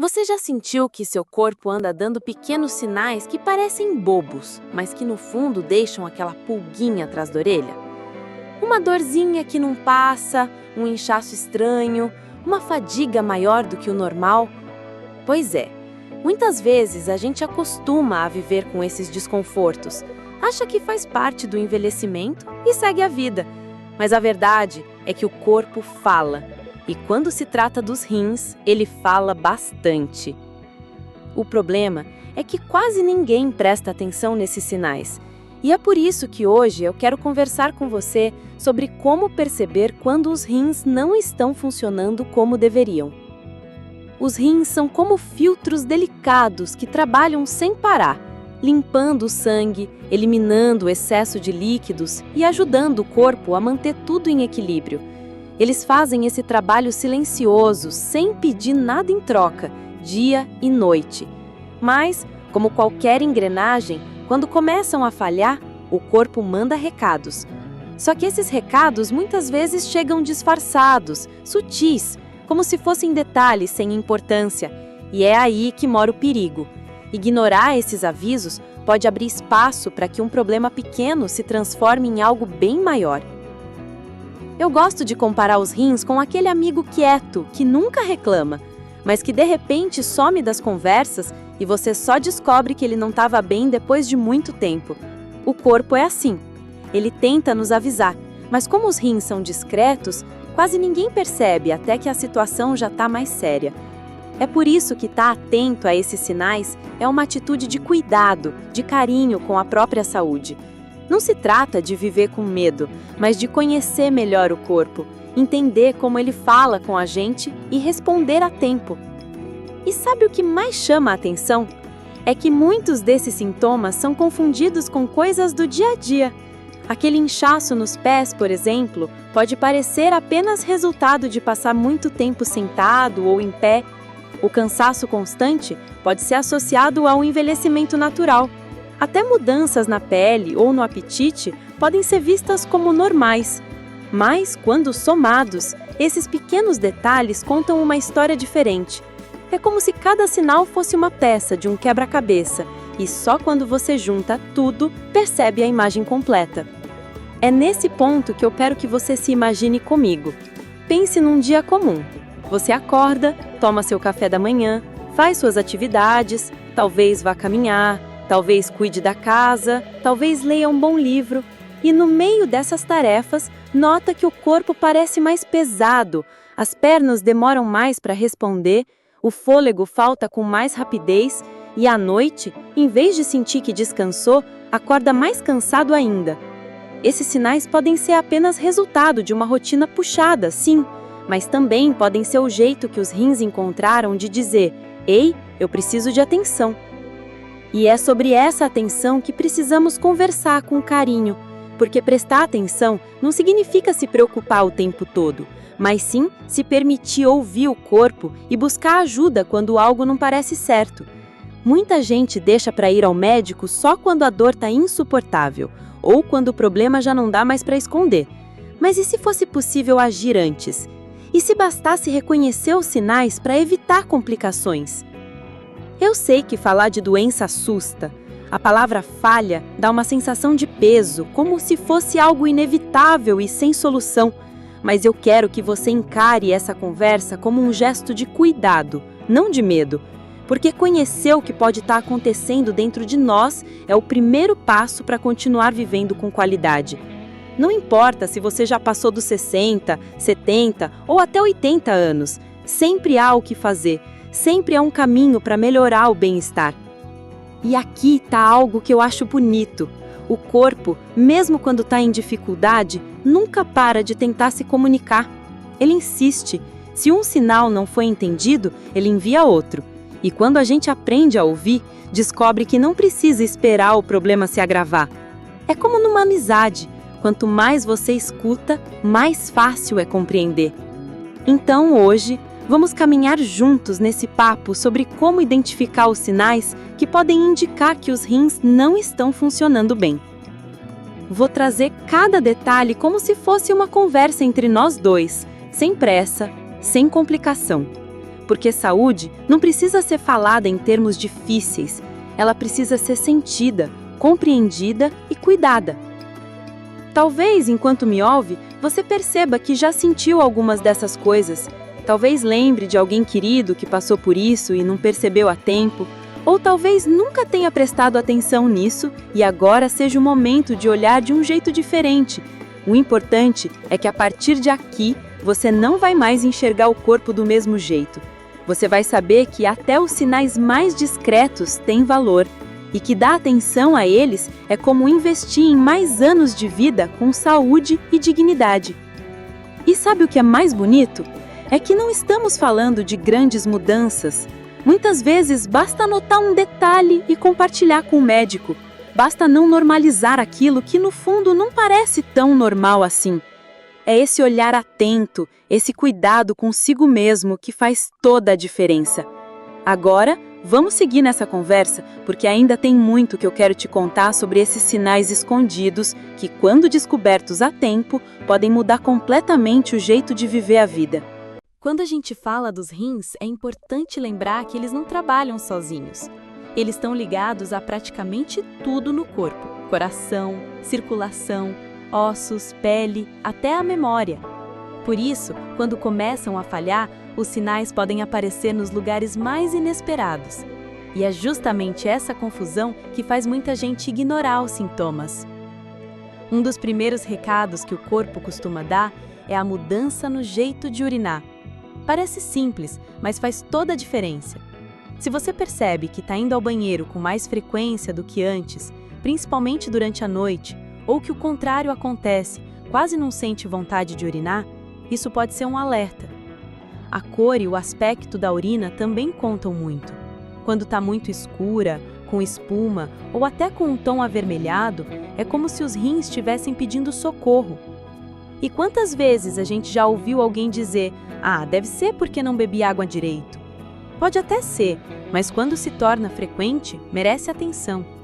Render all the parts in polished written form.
Você já sentiu que seu corpo anda dando pequenos sinais que parecem bobos, mas que no fundo deixam aquela pulguinha atrás da orelha? Uma dorzinha que não passa, um inchaço estranho, uma fadiga maior do que o normal? Pois é, muitas vezes a gente acostuma a viver com esses desconfortos, acha que faz parte do envelhecimento e segue a vida. Mas a verdade é que o corpo fala. E quando se trata dos rins, ele fala bastante. O problema é que quase ninguém presta atenção nesses sinais. E é por isso que hoje eu quero conversar com você sobre como perceber quando os rins não estão funcionando como deveriam. Os rins são como filtros delicados que trabalham sem parar, limpando o sangue, eliminando o excesso de líquidos e ajudando o corpo a manter tudo em equilíbrio. Eles fazem esse trabalho silencioso, sem pedir nada em troca, dia e noite. Mas, como qualquer engrenagem, quando começam a falhar, o corpo manda recados. Só que esses recados muitas vezes chegam disfarçados, sutis, como se fossem detalhes sem importância. E é aí que mora o perigo. Ignorar esses avisos pode abrir espaço para que um problema pequeno se transforme em algo bem maior. Eu gosto de comparar os rins com aquele amigo quieto, que nunca reclama, mas que de repente some das conversas e você só descobre que ele não estava bem depois de muito tempo. O corpo é assim. Ele tenta nos avisar, mas como os rins são discretos, quase ninguém percebe até que a situação já está mais séria. É por isso que estar atento a esses sinais é uma atitude de cuidado, de carinho com a própria saúde. Não se trata de viver com medo, mas de conhecer melhor o corpo, entender como ele fala com a gente e responder a tempo. E sabe o que mais chama a atenção? É que muitos desses sintomas são confundidos com coisas do dia a dia. Aquele inchaço nos pés, por exemplo, pode parecer apenas resultado de passar muito tempo sentado ou em pé. O cansaço constante pode ser associado ao envelhecimento natural. Até mudanças na pele ou no apetite podem ser vistas como normais. Mas, quando somados, esses pequenos detalhes contam uma história diferente. É como se cada sinal fosse uma peça de um quebra-cabeça, e só quando você junta tudo, percebe a imagem completa. É nesse ponto que eu quero que você se imagine comigo. Pense num dia comum. Você acorda, toma seu café da manhã, faz suas atividades, talvez vá caminhar, talvez cuide da casa, talvez leia um bom livro. E no meio dessas tarefas, nota que o corpo parece mais pesado, as pernas demoram mais para responder, o fôlego falta com mais rapidez e à noite, em vez de sentir que descansou, acorda mais cansado ainda. Esses sinais podem ser apenas resultado de uma rotina puxada, sim, mas também podem ser o jeito que os rins encontraram de dizer: "Ei, eu preciso de atenção." E é sobre essa atenção que precisamos conversar com carinho, porque prestar atenção não significa se preocupar o tempo todo, mas sim se permitir ouvir o corpo e buscar ajuda quando algo não parece certo. Muita gente deixa para ir ao médico só quando a dor está insuportável, ou quando o problema já não dá mais para esconder. Mas e se fosse possível agir antes? E se bastasse reconhecer os sinais para evitar complicações? Eu sei que falar de doença assusta. A palavra falha dá uma sensação de peso, como se fosse algo inevitável e sem solução. Mas eu quero que você encare essa conversa como um gesto de cuidado, não de medo. Porque conhecer o que pode estar acontecendo dentro de nós é o primeiro passo para continuar vivendo com qualidade. Não importa se você já passou dos 60, 70 ou até 80 anos, sempre há o que fazer. Sempre há um caminho para melhorar o bem-estar. E aqui está algo que eu acho bonito. O corpo, mesmo quando está em dificuldade, nunca para de tentar se comunicar. Ele insiste. Se um sinal não foi entendido, ele envia outro. E quando a gente aprende a ouvir, descobre que não precisa esperar o problema se agravar. É como numa amizade. Quanto mais você escuta, mais fácil é compreender. Então, hoje, vamos caminhar juntos nesse papo sobre como identificar os sinais que podem indicar que os rins não estão funcionando bem. Vou trazer cada detalhe como se fosse uma conversa entre nós dois, sem pressa, sem complicação. porque saúde não precisa ser falada em termos difíceis, ela precisa ser sentida, compreendida e cuidada. Talvez, enquanto me ouve, você perceba que já sentiu algumas dessas coisas. Talvez lembre de alguém querido que passou por isso e não percebeu a tempo, ou talvez nunca tenha prestado atenção nisso e agora seja o momento de olhar de um jeito diferente. O importante é que a partir de aqui, você não vai mais enxergar o corpo do mesmo jeito. Você vai saber que até os sinais mais discretos têm valor e que dar atenção a eles é como investir em mais anos de vida com saúde e dignidade. E sabe o que é mais bonito? É que não estamos falando de grandes mudanças. Muitas vezes basta anotar um detalhe e compartilhar com o médico. Basta não normalizar aquilo que no fundo não parece tão normal assim. É esse olhar atento, esse cuidado consigo mesmo que faz toda a diferença. Agora, vamos seguir nessa conversa, porque ainda tem muito que eu quero te contar sobre esses sinais escondidos que, quando descobertos a tempo, podem mudar completamente o jeito de viver a vida. Quando a gente fala dos rins, é importante lembrar que eles não trabalham sozinhos. Eles estão ligados a praticamente tudo no corpo: coração, circulação, ossos, pele, até a memória. Por isso, quando começam a falhar, os sinais podem aparecer nos lugares mais inesperados. E é justamente essa confusão que faz muita gente ignorar os sintomas. Um dos primeiros recados que o corpo costuma dar é a mudança no jeito de urinar. Parece simples, mas faz toda a diferença. Se você percebe que está indo ao banheiro com mais frequência do que antes, principalmente durante a noite, ou que o contrário acontece, quase não sente vontade de urinar, isso pode ser um alerta. A cor e o aspecto da urina também contam muito. Quando está muito escura, com espuma ou até com um tom avermelhado, é como se os rins estivessem pedindo socorro. E quantas vezes a gente já ouviu alguém dizer: "Ah, deve ser porque não bebi água direito"? Pode até ser, mas quando se torna frequente, merece atenção.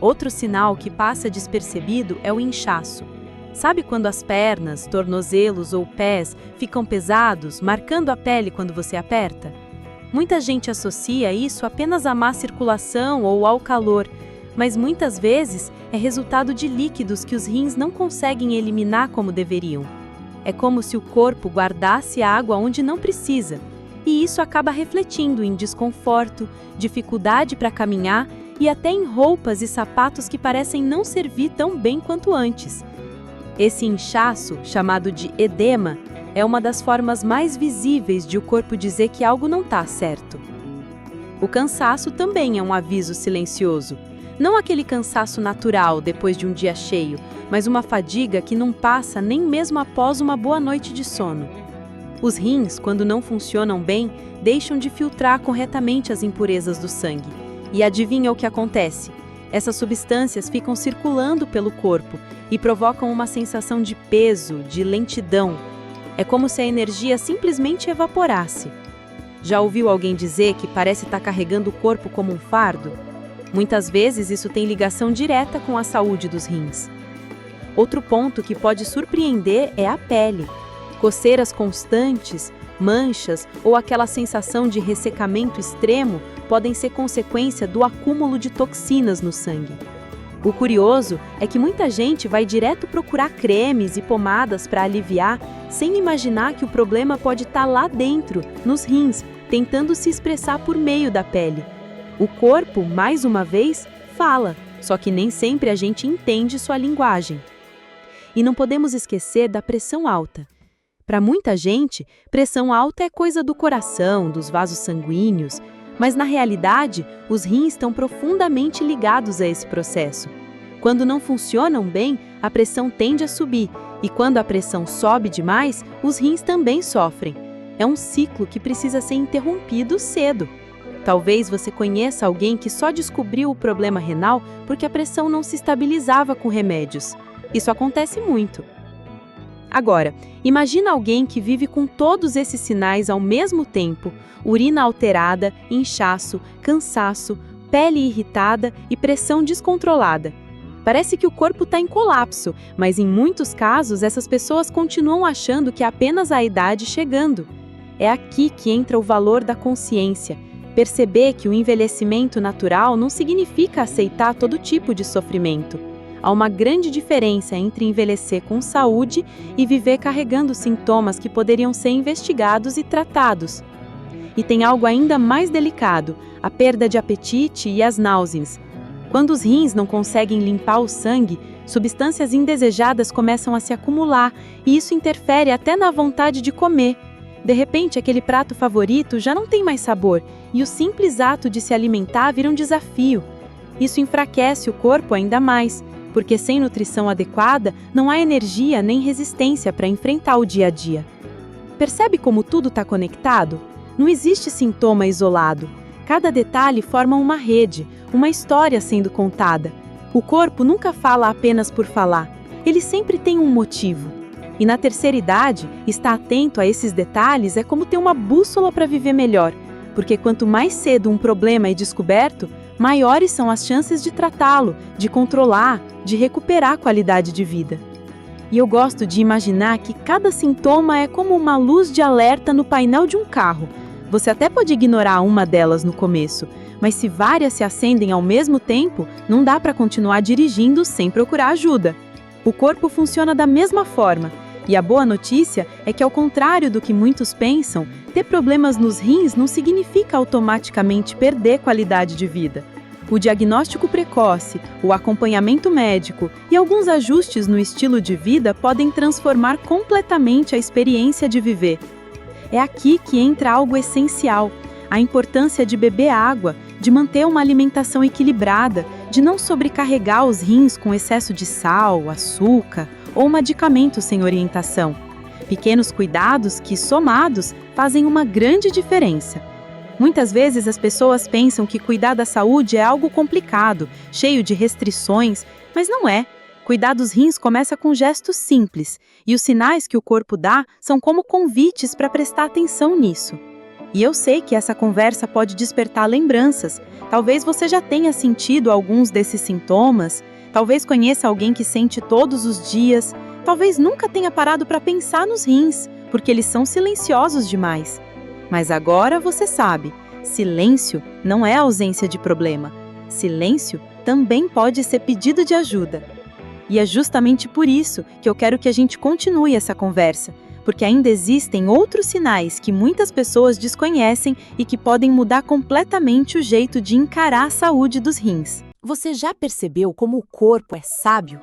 Outro sinal que passa despercebido é o inchaço. Sabe quando as pernas, tornozelos ou pés ficam pesados, marcando a pele quando você aperta? Muita gente associa isso apenas à má circulação ou ao calor, mas muitas vezes é resultado de líquidos que os rins não conseguem eliminar como deveriam. É como se o corpo guardasse a água onde não precisa, e isso acaba refletindo em desconforto, dificuldade para caminhar e até em roupas e sapatos que parecem não servir tão bem quanto antes. Esse inchaço, chamado de edema, é uma das formas mais visíveis de o corpo dizer que algo não está certo. O cansaço também é um aviso silencioso. Não aquele cansaço natural depois de um dia cheio, mas uma fadiga que não passa nem mesmo após uma boa noite de sono. Os rins, quando não funcionam bem, deixam de filtrar corretamente as impurezas do sangue. E adivinha o que acontece? Essas substâncias ficam circulando pelo corpo e provocam uma sensação de peso, de lentidão. É como se a energia simplesmente evaporasse. Já ouviu alguém dizer que parece estar carregando o corpo como um fardo? Muitas vezes isso tem ligação direta com a saúde dos rins. Outro ponto que pode surpreender é a pele. Coceiras constantes, manchas ou aquela sensação de ressecamento extremo podem ser consequência do acúmulo de toxinas no sangue. O curioso é que muita gente vai direto procurar cremes e pomadas para aliviar, sem imaginar que o problema pode estar lá dentro, nos rins, tentando se expressar por meio da pele. O corpo, mais uma vez, fala, só que nem sempre a gente entende sua linguagem. E não podemos esquecer da pressão alta. Para muita gente, pressão alta é coisa do coração, dos vasos sanguíneos, mas na realidade, os rins estão profundamente ligados a esse processo. Quando não funcionam bem, a pressão tende a subir, e quando a pressão sobe demais, os rins também sofrem. É um ciclo que precisa ser interrompido cedo. Talvez você conheça alguém que só descobriu o problema renal porque a pressão não se estabilizava com remédios. Isso acontece muito. Agora, imagina alguém que vive com todos esses sinais ao mesmo tempo: urina alterada, inchaço, cansaço, pele irritada e pressão descontrolada. Parece que o corpo está em colapso, mas em muitos casos essas pessoas continuam achando que é apenas a idade chegando. É aqui que entra o valor da consciência. Perceber que o envelhecimento natural não significa aceitar todo tipo de sofrimento. Há uma grande diferença entre envelhecer com saúde e viver carregando sintomas que poderiam ser investigados e tratados. E tem algo ainda mais delicado, a perda de apetite e as náuseas. Quando os rins não conseguem limpar o sangue, substâncias indesejadas começam a se acumular e isso interfere até na vontade de comer. De repente, aquele prato favorito já não tem mais sabor e o simples ato de se alimentar vira um desafio. Isso enfraquece o corpo ainda mais, porque sem nutrição adequada não há energia nem resistência para enfrentar o dia a dia. Percebe como tudo está conectado? Não existe sintoma isolado. Cada detalhe forma uma rede, uma história sendo contada. O corpo nunca fala apenas por falar, ele sempre tem um motivo. E na terceira idade, estar atento a esses detalhes é como ter uma bússola para viver melhor, porque quanto mais cedo um problema é descoberto, maiores são as chances de tratá-lo, de controlar, de recuperar a qualidade de vida. E eu gosto de imaginar que cada sintoma é como uma luz de alerta no painel de um carro. Você até pode ignorar uma delas no começo, mas se várias se acendem ao mesmo tempo, não dá para continuar dirigindo sem procurar ajuda. O corpo funciona da mesma forma. E a boa notícia é que, ao contrário do que muitos pensam, ter problemas nos rins não significa automaticamente perder qualidade de vida. O diagnóstico precoce, o acompanhamento médico e alguns ajustes no estilo de vida podem transformar completamente a experiência de viver. É aqui que entra algo essencial, a importância de beber água, de manter uma alimentação equilibrada, de não sobrecarregar os rins com excesso de sal, açúcar ou medicamentos sem orientação. Pequenos cuidados que, somados, fazem uma grande diferença. Muitas vezes as pessoas pensam que cuidar da saúde é algo complicado, cheio de restrições, mas não é. Cuidar dos rins começa com gestos simples, e os sinais que o corpo dá são como convites para prestar atenção nisso. E eu sei que essa conversa pode despertar lembranças. Talvez você já tenha sentido alguns desses sintomas, talvez conheça alguém que sente todos os dias, talvez nunca tenha parado para pensar nos rins, porque eles são silenciosos demais. Mas agora você sabe, silêncio não é ausência de problema. Silêncio também pode ser pedido de ajuda. E é justamente por isso que eu quero que a gente continue essa conversa, porque ainda existem outros sinais que muitas pessoas desconhecem e que podem mudar completamente o jeito de encarar a saúde dos rins. Você já percebeu como o corpo é sábio?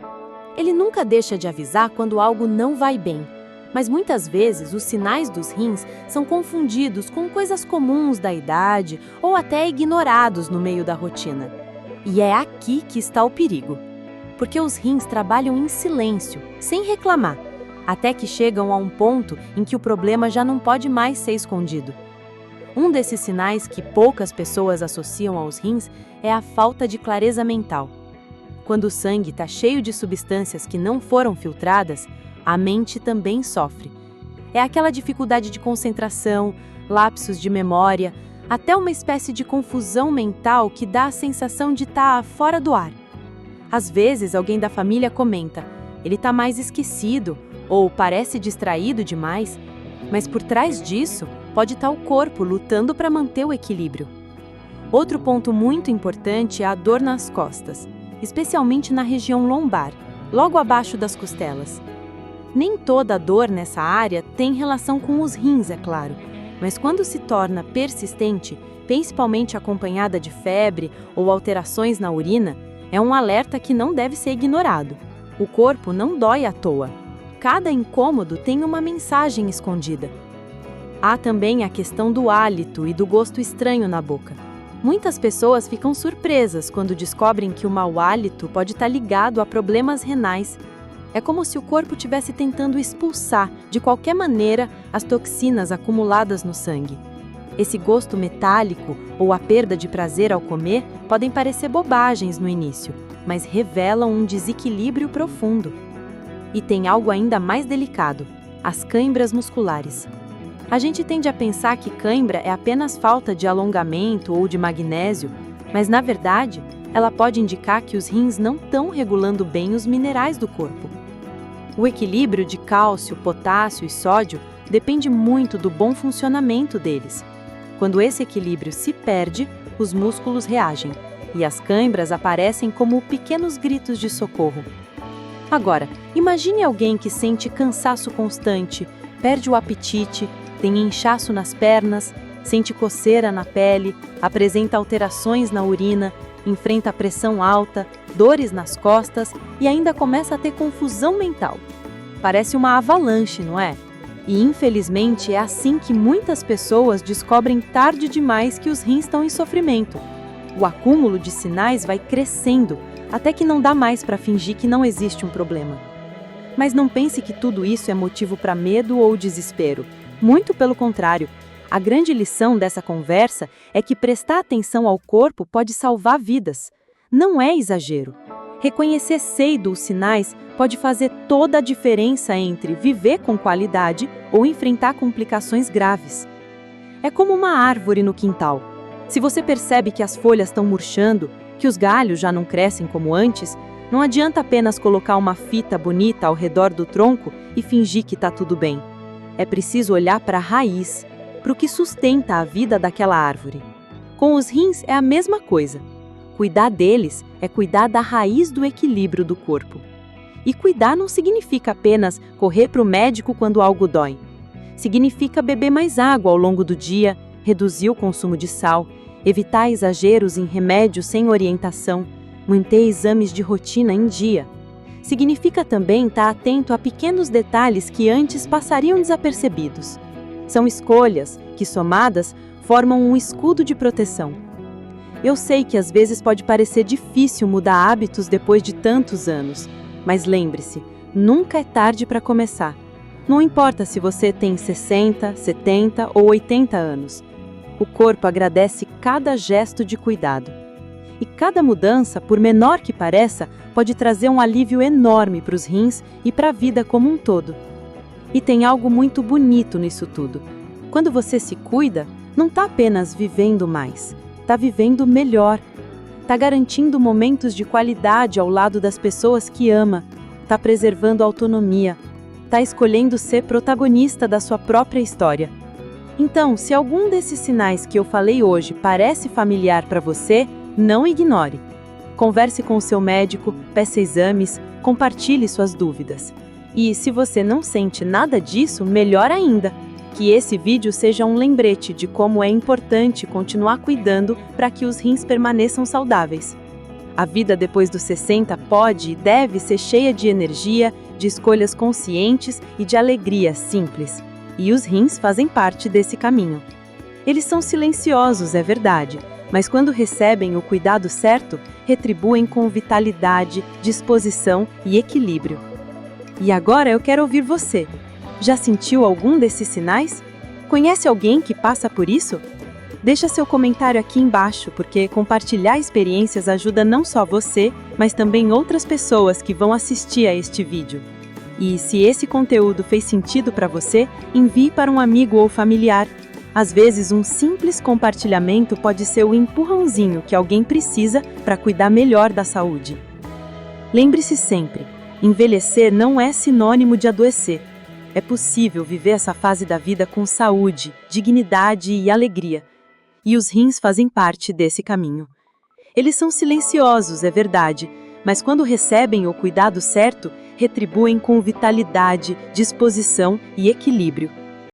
Ele nunca deixa de avisar quando algo não vai bem, mas muitas vezes os sinais dos rins são confundidos com coisas comuns da idade ou até ignorados no meio da rotina. E é aqui que está o perigo, porque os rins trabalham em silêncio, sem reclamar, até que chegam a um ponto em que o problema já não pode mais ser escondido. Um desses sinais que poucas pessoas associam aos rins é a falta de clareza mental. Quando o sangue está cheio de substâncias que não foram filtradas, a mente também sofre. É aquela dificuldade de concentração, lapsos de memória, até uma espécie de confusão mental que dá a sensação de estar fora do ar. Às vezes, alguém da família comenta, ele está mais esquecido ou parece distraído demais, mas por trás disso, pode estar o corpo lutando para manter o equilíbrio. Outro ponto muito importante é a dor nas costas, especialmente na região lombar, logo abaixo das costelas. Nem toda dor nessa área tem relação com os rins, é claro, mas quando se torna persistente, principalmente acompanhada de febre ou alterações na urina, é um alerta que não deve ser ignorado. O corpo não dói à toa. Cada incômodo tem uma mensagem escondida. Há também a questão do hálito e do gosto estranho na boca. Muitas pessoas ficam surpresas quando descobrem que o mau hálito pode estar ligado a problemas renais. É como se o corpo estivesse tentando expulsar, de qualquer maneira, as toxinas acumuladas no sangue. Esse gosto metálico ou a perda de prazer ao comer podem parecer bobagens no início, mas revelam um desequilíbrio profundo. E tem algo ainda mais delicado, as câimbras musculares. A gente tende a pensar que cãibra é apenas falta de alongamento ou de magnésio, mas na verdade, ela pode indicar que os rins não estão regulando bem os minerais do corpo. O equilíbrio de cálcio, potássio e sódio depende muito do bom funcionamento deles. Quando esse equilíbrio se perde, os músculos reagem e as cãibras aparecem como pequenos gritos de socorro. Agora, imagine alguém que sente cansaço constante, perde o apetite, tem inchaço nas pernas, sente coceira na pele, apresenta alterações na urina, enfrenta pressão alta, dores nas costas e ainda começa a ter confusão mental. Parece uma avalanche, não é? E infelizmente é assim que muitas pessoas descobrem tarde demais que os rins estão em sofrimento. O acúmulo de sinais vai crescendo, até que não dá mais para fingir que não existe um problema. Mas não pense que tudo isso é motivo para medo ou desespero. Muito pelo contrário. A grande lição dessa conversa é que prestar atenção ao corpo pode salvar vidas. Não é exagero. Reconhecer cedo os sinais pode fazer toda a diferença entre viver com qualidade ou enfrentar complicações graves. É como uma árvore no quintal. Se você percebe que as folhas estão murchando, que os galhos já não crescem como antes, não adianta apenas colocar uma fita bonita ao redor do tronco e fingir que está tudo bem. É preciso olhar para a raiz, para o que sustenta a vida daquela árvore. Com os rins é a mesma coisa. Cuidar deles é cuidar da raiz do equilíbrio do corpo. E cuidar não significa apenas correr para o médico quando algo dói. Significa beber mais água ao longo do dia, reduzir o consumo de sal, evitar exageros em remédios sem orientação, manter exames de rotina em dia. Significa também estar atento a pequenos detalhes que antes passariam desapercebidos. São escolhas que, somadas, formam um escudo de proteção. Eu sei que às vezes pode parecer difícil mudar hábitos depois de tantos anos, mas lembre-se, nunca é tarde para começar. Não importa se você tem 60, 70 ou 80 anos. O corpo agradece cada gesto de cuidado. E cada mudança, por menor que pareça, pode trazer um alívio enorme para os rins e para a vida como um todo. E tem algo muito bonito nisso tudo. Quando você se cuida, não está apenas vivendo mais, está vivendo melhor. Está garantindo momentos de qualidade ao lado das pessoas que ama, está preservando a autonomia, está escolhendo ser protagonista da sua própria história. Então, se algum desses sinais que eu falei hoje parece familiar para você, não ignore. Converse com o seu médico, peça exames, compartilhe suas dúvidas. E se você não sente nada disso, melhor ainda, que esse vídeo seja um lembrete de como é importante continuar cuidando para que os rins permaneçam saudáveis. A vida depois dos 60 pode e deve ser cheia de energia, de escolhas conscientes e de alegria simples. E os rins fazem parte desse caminho. Eles são silenciosos, é verdade, mas quando recebem o cuidado certo, retribuem com vitalidade, disposição e equilíbrio. E agora eu quero ouvir você. Já sentiu algum desses sinais? Conhece alguém que passa por isso? Deixa seu comentário aqui embaixo, porque compartilhar experiências ajuda não só você, mas também outras pessoas que vão assistir a este vídeo. E se esse conteúdo fez sentido para você, envie para um amigo ou familiar. Às vezes, um simples compartilhamento pode ser o empurrãozinho que alguém precisa para cuidar melhor da saúde. Lembre-se sempre, envelhecer não é sinônimo de adoecer. É possível viver essa fase da vida com saúde, dignidade e alegria. E os rins fazem parte desse caminho. Eles são silenciosos, é verdade, mas quando recebem o cuidado certo, retribuem com vitalidade, disposição e equilíbrio.